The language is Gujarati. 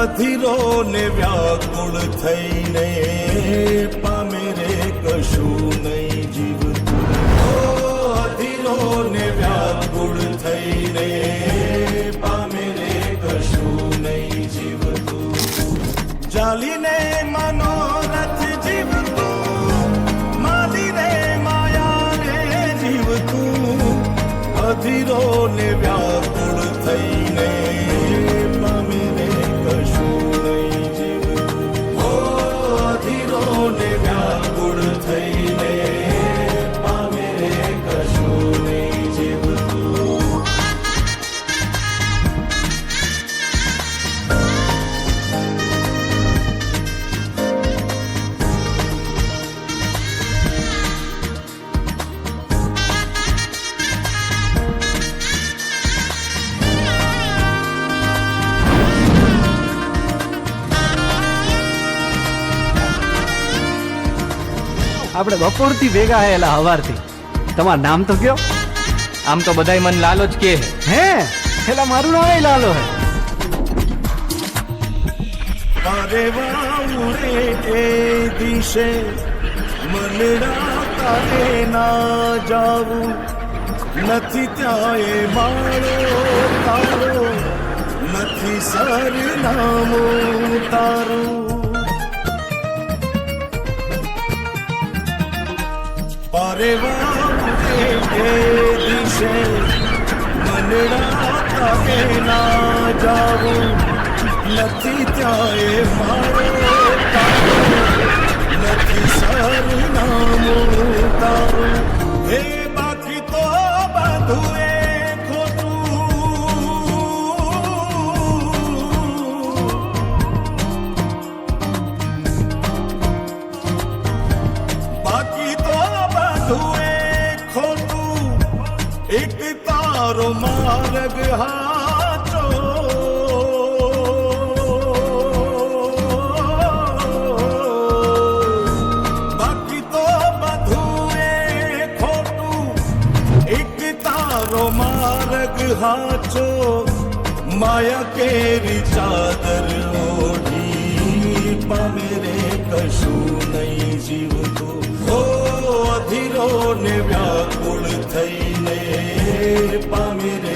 અધીરો ને વ્યાકુળ થઈને પામે રે કશું નહીં જીવતું. અધીરો ને વ્યાકુળ થઈને પામે રે કશું નહીં જીવતું. જાલીને મનોરથ જીવતું, માલીને માયા રે જીવતું. અધીરો ને વ્યાકુળ થઈને પામે રે કશું નહીં જીવતું. અધીરો ને વ્યાકુળ થઈને પામે રે કશું નહીં જીવતું. આપણે બપોરથી ભેગા હેલા હવારથી. તમારું નામ તો કયો? આમ તો બધાય મન લાલો જ કે હે હેલા મારું નામ લાલો હે. તારે વાઉરે એ દિશે મનડા તારે ના જાવું. નથી ત્યાં એ માળો તારો, નથી સરનામું તારું. પારે વાઉરે એ દિશે મનડા તારે ના જાવું. નથી ત્યાં એ મારો તારો, નથી સરનામું તારું. એ બાકી તો બધું એ એક તારો માર્ગ હાચો. બાકી તો બધું એ ખોટું. એક તારો માર્ગ હાચો. માયા કેરી ચાદર ઓઢી પામે રે કશું નહીં જીવતું. અધીરો ને વ્યાકુળ થઈને પામે રે